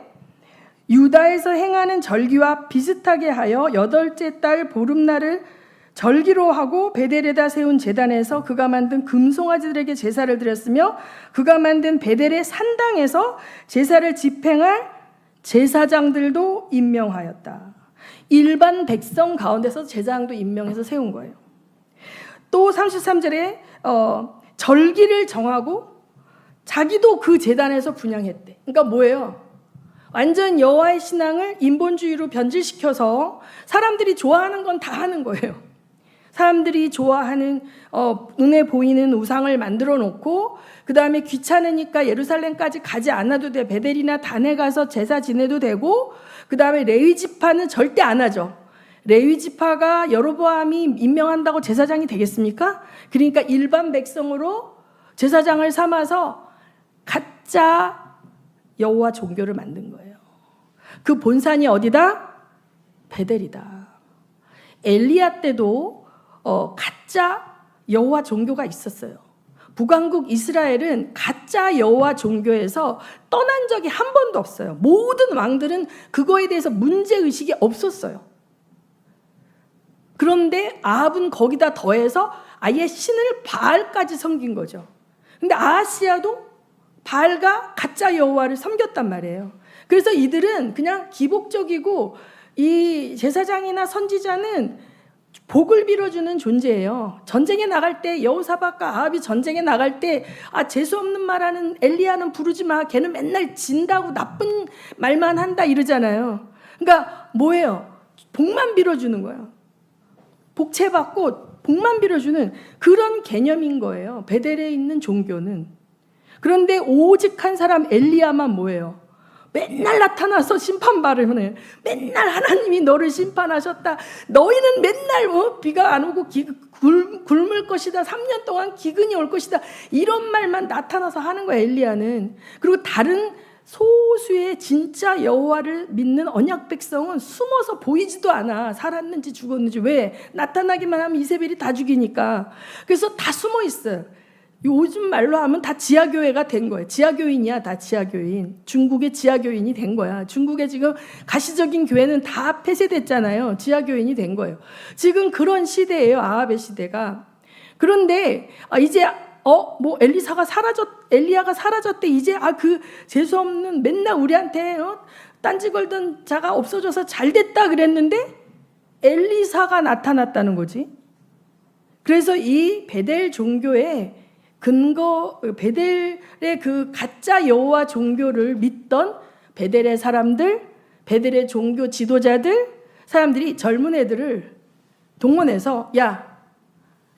유다에서 행하는 절기와 비슷하게 하여 8째 달 보름날을 절기로 하고 베델에다 세운 제단에서 그가 만든 금송아지들에게 제사를 드렸으며 그가 만든 베델의 산당에서 제사를 집행할 제사장들도 임명하였다. 일반 백성 가운데서 제사장도 임명해서 세운 거예요. 또 33절에 절기를 정하고 자기도 그 제단에서 분향했대. 그러니까 뭐예요? 완전 여호와의 신앙을 인본주의로 변질시켜서 사람들이 좋아하는 건 다 하는 거예요. 사람들이 좋아하는 눈에 보이는 우상을 만들어 놓고 그 다음에 귀찮으니까 예루살렘까지 가지 않아도 돼. 베델이나 단에 가서 제사 지내도 되고 그 다음에 레위 지파는 절대 안 하죠. 레위 지파가 여로보암이 임명한다고 제사장이 되겠습니까? 그러니까 일반 백성으로 제사장을 삼아서 가짜 여호와 종교를 만든 거예요. 그 본산이 어디다? 베델이다. 엘리야 때도 가짜 여호와 종교가 있었어요. 북왕국 이스라엘은 가짜 여호와 종교에서 떠난 적이 한 번도 없어요. 모든 왕들은 그거에 대해서 문제의식이 없었어요. 그런데 아합은 거기다 더해서 아예 신을 바알까지 섬긴 거죠. 근데 아하시아도 바알과 가짜 여호와를 섬겼단 말이에요. 그래서 이들은 그냥 기복적이고 이 제사장이나 선지자는 복을 빌어주는 존재예요. 전쟁에 나갈 때 여호사밧과 아합이 전쟁에 나갈 때 재수 없는 말하는 엘리야는 부르지 마. 걔는 맨날 진다고 나쁜 말만 한다 이러잖아요. 그러니까 뭐예요? 복만 빌어주는 거예요. 복채받고 복만 빌어주는 그런 개념인 거예요. 베델에 있는 종교는. 그런데 오직 한 사람 엘리야만 뭐예요? 맨날 나타나서 심판 발언을 해요. 맨날 하나님이 너를 심판하셨다. 너희는 맨날 비가 안 오고 굶을 것이다. 3년 동안 기근이 올 것이다. 이런 말만 나타나서 하는 거예요, 엘리야는. 그리고 다른 소수의 진짜 여호와를 믿는 언약 백성은 숨어서 보이지도 않아. 살았는지 죽었는지. 왜? 나타나기만 하면 이세벨이 다 죽이니까. 그래서 다 숨어 있어요. 요즘 말로 하면 다 지하교회가 된 거예요. 지하교인이야, 다 지하교인. 중국의 지하교인이 된 거야. 중국의 지금 가시적인 교회는 다 폐쇄됐잖아요. 지하교인이 된 거예요. 지금 그런 시대예요, 아합의 시대가. 그런데 이제 엘리야가 사라졌대. 이제 그 재수 없는 맨날 우리한테 딴지 걸던 자가 없어져서 잘 됐다 그랬는데 엘리사가 나타났다는 거지. 그래서 이 베델 종교의 베델의 그 가짜 여호와 종교를 믿던 베델의 사람들, 베델의 종교 지도자들, 사람들이 젊은 애들을 동원해서 야,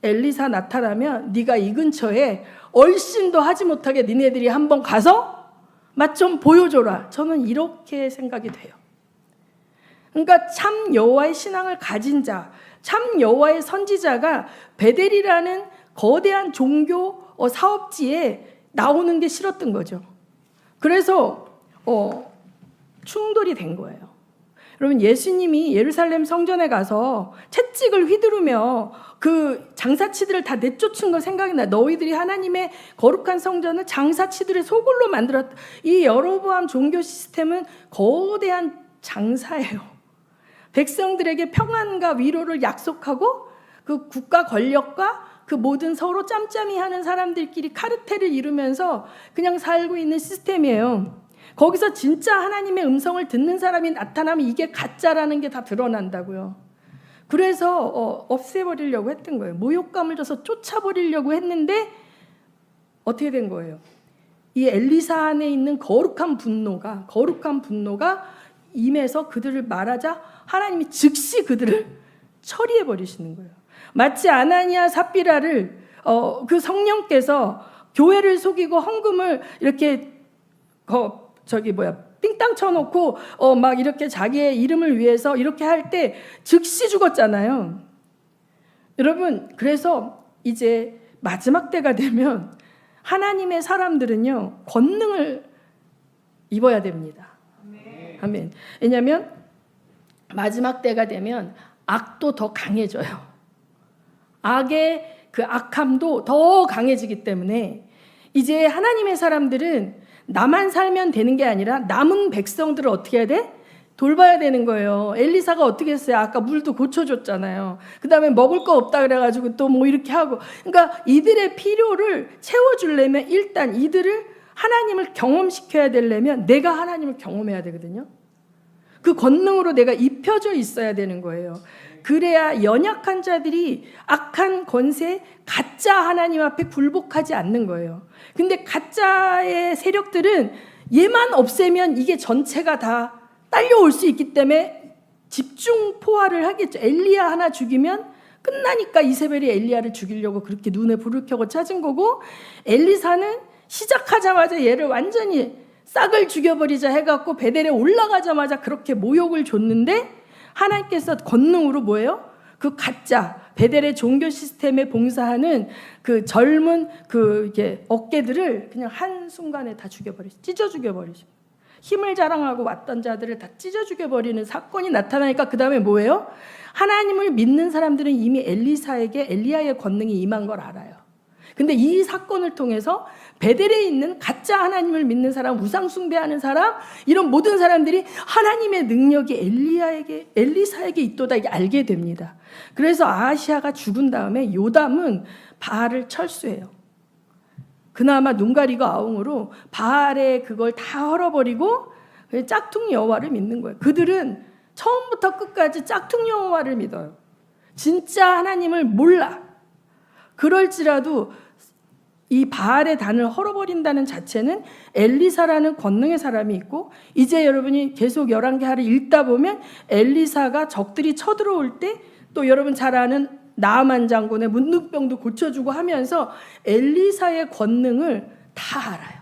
엘리사 나타나면 네가 이 근처에 얼씬도 하지 못하게 니네들이 한번 가서 맛 좀 보여줘라. 저는 이렇게 생각이 돼요. 그러니까 참 여호와의 신앙을 가진 자, 참 여호와의 선지자가 베델이라는 거대한 종교 사업지에 나오는 게 싫었던 거죠. 그래서 충돌이 된 거예요. 여러분, 예수님이 예루살렘 성전에 가서 채찍을 휘두르며 그 장사치들을 다 내쫓은 거 생각이 나. 너희들이 하나님의 거룩한 성전을 장사치들의 소굴로 만들었다. 이 여로보암 종교 시스템은 거대한 장사예요. 백성들에게 평안과 위로를 약속하고 그 국가 권력과 그 모든 서로 짬짬이 하는 사람들끼리 카르텔을 이루면서 그냥 살고 있는 시스템이에요. 거기서 진짜 하나님의 음성을 듣는 사람이 나타나면 이게 가짜라는 게 다 드러난다고요. 그래서 없애버리려고 했던 거예요. 모욕감을 줘서 쫓아버리려고 했는데 어떻게 된 거예요? 이 엘리사 안에 있는 거룩한 분노가 임해서 그들을 말하자 하나님이 즉시 그들을 처리해 버리시는 거예요. 마치 아나니아 삽비라를 그 성령께서 교회를 속이고 헌금을 이렇게 삥땅 쳐놓고 막 이렇게 자기의 이름을 위해서 이렇게 할 때 즉시 죽었잖아요. 여러분, 그래서 이제 마지막 때가 되면 하나님의 사람들은요 권능을 입어야 됩니다. 아멘. 왜냐하면 마지막 때가 되면 악도 더 강해져요. 악의 그 악함도 더 강해지기 때문에 이제 하나님의 사람들은 나만 살면 되는 게 아니라 남은 백성들을 어떻게 해야 돼? 돌봐야 되는 거예요. 엘리사가 어떻게 했어요? 아까 물도 고쳐줬잖아요. 그 다음에 먹을 거 없다 그래가지고 또 뭐 이렇게 하고. 그러니까 이들의 필요를 채워주려면 일단 이들을 하나님을 경험시켜야 되려면 내가 하나님을 경험해야 되거든요. 그 권능으로 내가 입혀져 있어야 되는 거예요. 그래야 연약한 자들이 악한 권세, 가짜 하나님 앞에 굴복하지 않는 거예요. 근데 가짜의 세력들은 얘만 없애면 이게 전체가 다 딸려올 수 있기 때문에 집중 포화를 하겠죠. 엘리야 하나 죽이면 끝나니까 이세벨이 엘리야를 죽이려고 그렇게 눈에 불을 켜고 찾은 거고, 엘리사는 시작하자마자 얘를 완전히 싹을 죽여버리자 해갖고 베델에 올라가자마자 그렇게 모욕을 줬는데 하나님께서 권능으로 뭐예요? 그 가짜 베델의 종교 시스템에 봉사하는 그 젊은 그 이게 어깨들을 그냥 한 순간에 다 찢어 죽여버리죠. 힘을 자랑하고 왔던 자들을 다 찢어 죽여버리는 사건이 나타나니까 그 다음에 뭐예요? 하나님을 믿는 사람들은 이미 엘리야의 권능이 임한 걸 알아요. 근데 이 사건을 통해서 베델에 있는 가짜 하나님을 믿는 사람, 우상 숭배하는 사람, 이런 모든 사람들이 하나님의 능력이 엘리사에게 있도다 이게 알게 됩니다. 그래서 아하시아가 죽은 다음에 요담은 바알을 철수해요. 그나마 눈 가리고 아웅으로 바알의 그걸 다 헐어버리고 짝퉁 여호와를 믿는 거예요. 그들은 처음부터 끝까지 짝퉁 여호와를 믿어요. 진짜 하나님을 몰라. 그럴지라도 이 바알의 단을 헐어버린다는 자체는 엘리사라는 권능의 사람이 있고, 이제 여러분이 계속 열왕기하를 읽다 보면 엘리사가 적들이 쳐들어올 때 또 여러분 잘 아는 나아만 장군의 문둥병도 고쳐주고 하면서 엘리사의 권능을 다 알아요.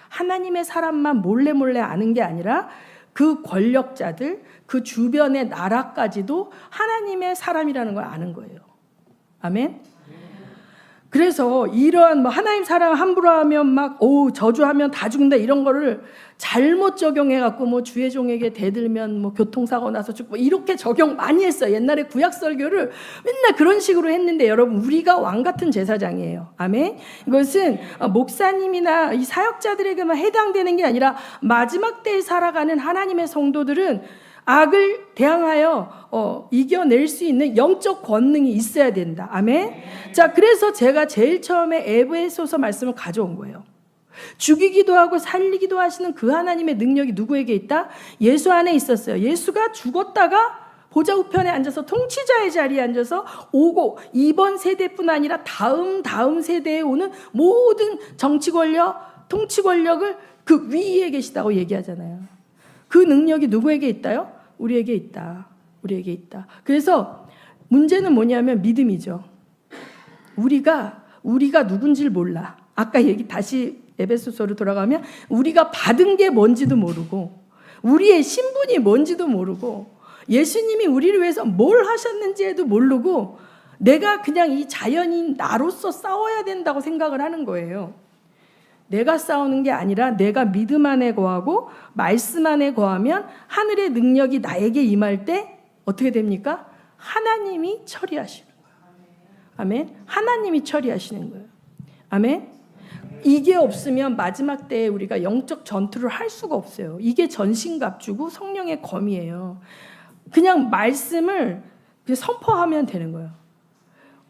하나님의 사람만 몰래 아는 게 아니라 그 권력자들, 그 주변의 나라까지도 하나님의 사람이라는 걸 아는 거예요. 아멘. 그래서 이러한 하나님 사람 함부로 하면 저주하면 다 죽는다 이런 거를 잘못 적용해갖고 주의 종에게 대들면 교통사고 나서 죽고 이렇게 적용 많이 했어요. 옛날에 구약 설교를 맨날 그런 식으로 했는데 여러분, 우리가 왕 같은 제사장이에요. 아멘. 이것은 목사님이나 이 사역자들에게만 해당되는 게 아니라 마지막 때에 살아가는 하나님의 성도들은 악을 대항하여 이겨낼 수 있는 영적 권능이 있어야 된다. 아멘. 자, 그래서 제가 제일 처음에 에베소서 말씀을 가져온 거예요. 죽이기도 하고 살리기도 하시는 그 하나님의 능력이 누구에게 있다? 예수 안에 있었어요. 예수가 죽었다가 보좌 우편에 앉아서 통치자의 자리에 앉아서 오고, 이번 세대뿐 아니라 다음 세대에 오는 모든 정치 권력, 통치 권력을 그 위에 계시다고 얘기하잖아요. 그 능력이 누구에게 있다요? 우리에게 있다. 우리에게 있다. 그래서 문제는 뭐냐면 믿음이죠. 우리가 누군지를 몰라. 아까 다시 에베소서로 돌아가면 우리가 받은 게 뭔지도 모르고, 우리의 신분이 뭔지도 모르고, 예수님이 우리를 위해서 뭘 하셨는지도 모르고, 내가 그냥 이 자연인 나로서 싸워야 된다고 생각을 하는 거예요. 내가 싸우는 게 아니라 내가 믿음 안에 거하고 말씀 안에 거하면 하늘의 능력이 나에게 임할 때 어떻게 됩니까? 하나님이 처리하시는 거예요. 아멘. 하나님이 처리하시는 거예요. 아멘. 이게 없으면 마지막 때에 우리가 영적 전투를 할 수가 없어요. 이게 전신갑주고 성령의 검이에요. 그냥 말씀을 선포하면 되는 거예요.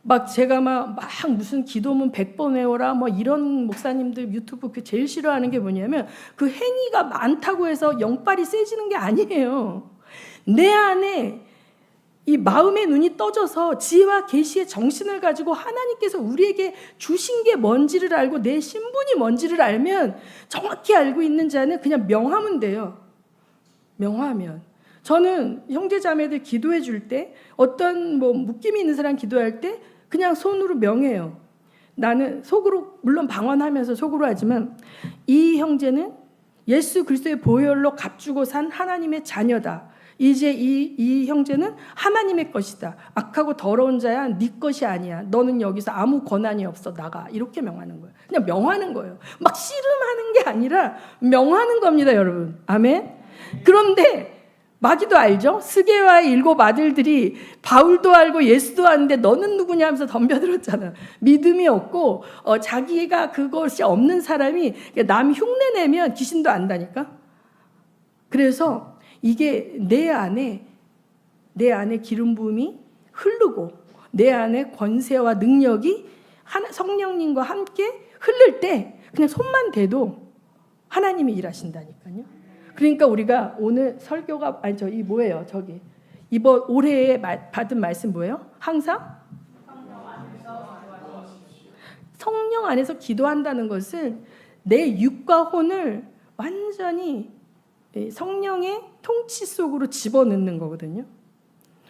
막 제가 막 무슨 기도문 100번 외워라 뭐 이런 목사님들 유튜브 그 제일 싫어하는 게 뭐냐면 그 행위가 많다고 해서 영빨이 세지는 게 아니에요. 내 안에 이 마음의 눈이 떠져서 지혜와 계시의 정신을 가지고 하나님께서 우리에게 주신 게 뭔지를 알고 내 신분이 뭔지를 알면, 정확히 알고 있는 자는 그냥 명하면 돼요. 명하면. 저는 형제 자매들 기도해 줄 때, 어떤 뭐 묶임이 있는 사람 기도할 때 그냥 손으로 명해요. 나는 속으로, 물론 방언하면서 속으로 하지만, 이 형제는 예수 그리스도의 보혈로 값주고 산 하나님의 자녀다. 이제 이 형제는 하나님의 것이다. 악하고 더러운 자야, 네 것이 아니야. 너는 여기서 아무 권한이 없어. 나가. 이렇게 명하는 거예요. 그냥 명하는 거예요. 막 씨름하는 게 아니라 명하는 겁니다, 여러분. 아멘. 그런데 마귀도 알죠? 스게와의 7 아들들이 바울도 알고 예수도 아는데 너는 누구냐 하면서 덤벼들었잖아. 믿음이 없고 자기가 그것이 없는 사람이 남 흉내내면 귀신도 안다니까. 그래서 이게 내 안에 기름 부음이 흐르고 내 안에 권세와 능력이 성령님과 함께 흐를 때 그냥 손만 대도 하나님이 일하신다니까요. 그러니까 우리가 오늘 설교가 이번 올해에 받은 말씀 뭐예요? 항상 성령 안에서 기도한다는 것은 내 육과 혼을 완전히 성령의 통치 속으로 집어넣는 거거든요.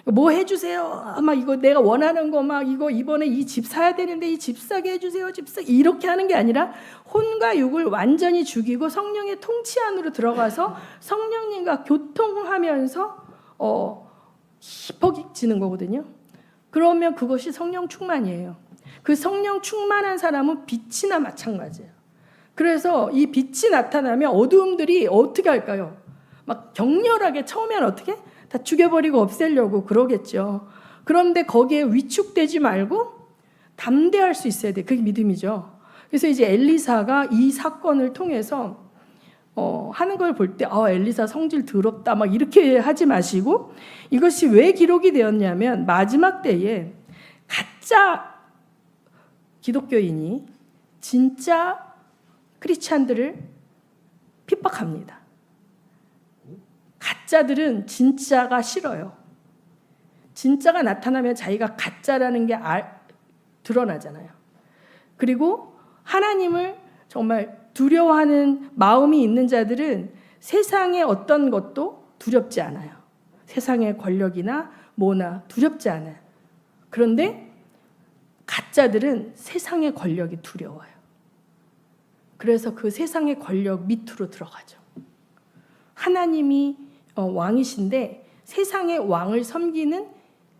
뭐 해주세요. 막 이거 내가 원하는 거 막 이거 이번에 이 집 사야 되는데 이 집 사게 해주세요. 집 사 이렇게 하는 게 아니라 혼과 육을 완전히 죽이고 성령의 통치 안으로 들어가서 성령님과 교통하면서 깊어지는 거거든요. 그러면 그것이 성령 충만이에요. 그 성령 충만한 사람은 빛이나 마찬가지예요. 그래서 이 빛이 나타나면 어두움들이 어떻게 할까요? 막 격렬하게 처음엔 어떻게? 다 죽여버리고 없애려고 그러겠죠. 그런데 거기에 위축되지 말고 담대할 수 있어야 돼. 그게 믿음이죠. 그래서 이제 엘리사가 이 사건을 통해서 하는 걸 볼 때 엘리사 성질 더럽다 막 이렇게 하지 마시고, 이것이 왜 기록이 되었냐면 마지막 때에 가짜 기독교인이 진짜 크리스찬들을 핍박합니다. 가짜들은 진짜가 싫어요. 진짜가 나타나면 자기가 가짜라는 게 드러나잖아요. 그리고 하나님을 정말 두려워하는 마음이 있는 자들은 세상의 어떤 것도 두렵지 않아요. 세상의 권력이나 뭐나 두렵지 않아요. 그런데 가짜들은 세상의 권력이 두려워요. 그래서 그 세상의 권력 밑으로 들어가죠. 하나님이 왕이신데 세상의 왕을 섬기는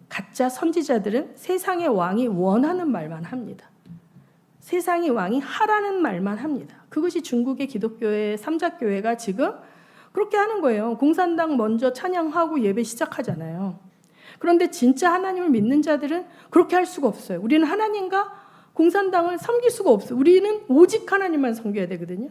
가짜 선지자들은 세상의 왕이 원하는 말만 합니다. 세상의 왕이 하라는 말만 합니다. 그것이 중국의 기독교의 삼자교회가 지금 그렇게 하는 거예요. 공산당 먼저 찬양하고 예배 시작하잖아요. 그런데 진짜 하나님을 믿는 자들은 그렇게 할 수가 없어요. 우리는 하나님과 공산당을 섬길 수가 없어요. 우리는 오직 하나님만 섬겨야 되거든요.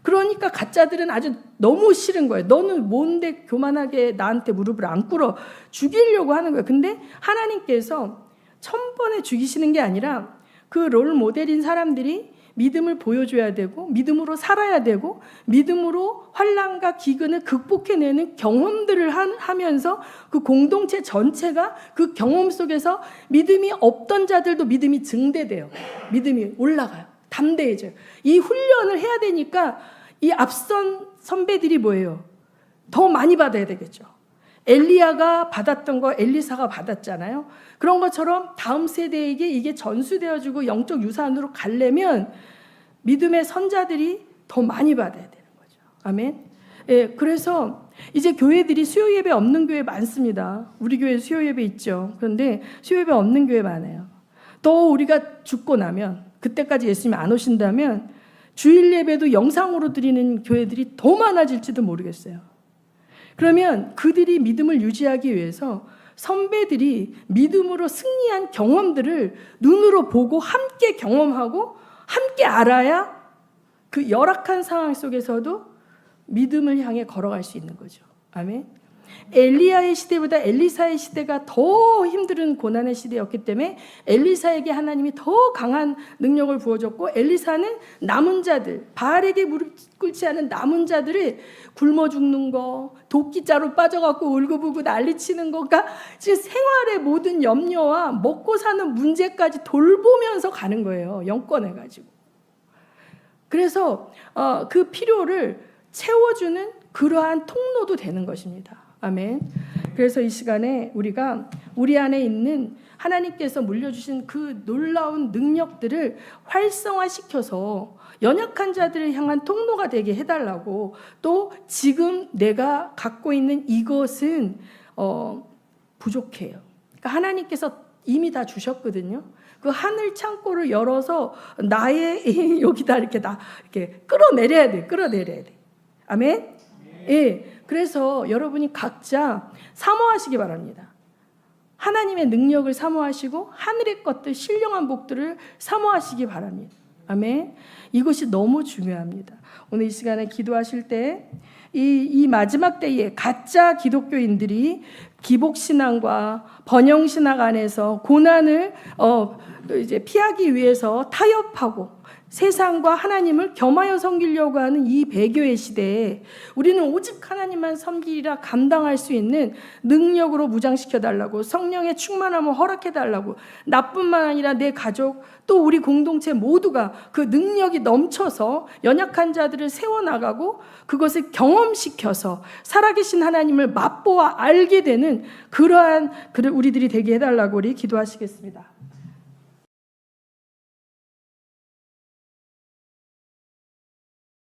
그러니까 가짜들은 아주 너무 싫은 거예요. 너는 뭔데 교만하게 나한테 무릎을 안 꿇어. 죽이려고 하는 거예요. 근데 하나님께서 1000번에 죽이시는 게 아니라 그 롤 모델인 사람들이 믿음을 보여줘야 되고 믿음으로 살아야 되고 믿음으로 환난과 기근을 극복해내는 경험들을 하면서 그 공동체 전체가 그 경험 속에서 믿음이 없던 자들도 믿음이 증대돼요. 믿음이 올라가요. 담대해져요. 이 훈련을 해야 되니까 이 앞선 선배들이 뭐예요? 더 많이 받아야 되겠죠. 엘리야가 받았던 거 엘리사가 받았잖아요. 그런 것처럼 다음 세대에게 이게 전수되어지고 영적 유산으로 가려면 믿음의 선자들이 더 많이 받아야 되는 거죠. 아멘. 예, 그래서 이제 교회들이 수요 예배 없는 교회 많습니다. 우리 교회 수요 예배 있죠. 그런데 수요 예배 없는 교회 많아요. 또 우리가 죽고 나면 그때까지 예수님이 안 오신다면 주일 예배도 영상으로 드리는 교회들이 더 많아질지도 모르겠어요. 그러면 그들이 믿음을 유지하기 위해서 선배들이 믿음으로 승리한 경험들을 눈으로 보고 함께 경험하고 함께 알아야 그 열악한 상황 속에서도 믿음을 향해 걸어갈 수 있는 거죠. 아멘. 엘리야의 시대보다 엘리사의 시대가 더 힘든 고난의 시대였기 때문에 엘리사에게 하나님이 더 강한 능력을 부어줬고, 엘리사는 남은 자들, 바알에게 무릎 꿇지 않은 남은 자들을 굶어 죽는 거, 도끼자루 빠져갖고 울고불고 난리치는 거가 지금 생활의 모든 염려와 먹고 사는 문제까지 돌보면서 가는 거예요. 영권해가지고. 그래서 그 필요를 채워주는 그러한 통로도 되는 것입니다. 아멘. 그래서 이 시간에 우리가 우리 안에 있는 하나님께서 물려주신 그 놀라운 능력들을 활성화시켜서 연약한 자들을 향한 통로가 되게 해달라고, 또 지금 내가 갖고 있는 이것은 부족해요. 그러니까 하나님께서 이미 다 주셨거든요. 그 하늘 창고를 열어서 나의 여기다 이렇게 끌어내려야 돼. 아멘. 예. 그래서 여러분이 각자 사모하시기 바랍니다. 하나님의 능력을 사모하시고 하늘의 것들, 신령한 복들을 사모하시기 바랍니다. 아멘. 이것이 너무 중요합니다. 오늘 이 시간에 기도하실 때 이 마지막 때에 가짜 기독교인들이 기복신앙과 번영신학 안에서 고난을 이제 피하기 위해서 타협하고 세상과 하나님을 겸하여 섬기려고 하는 이 배교의 시대에 우리는 오직 하나님만 섬기리라 감당할 수 있는 능력으로 무장시켜달라고, 성령의 충만함을 허락해달라고, 나뿐만 아니라 내 가족 또 우리 공동체 모두가 그 능력이 넘쳐서 연약한 자들을 세워나가고 그것을 경험시켜서 살아계신 하나님을 맛보아 알게 되는 그러한 우리들이 되게 해달라고 우리 기도하시겠습니다.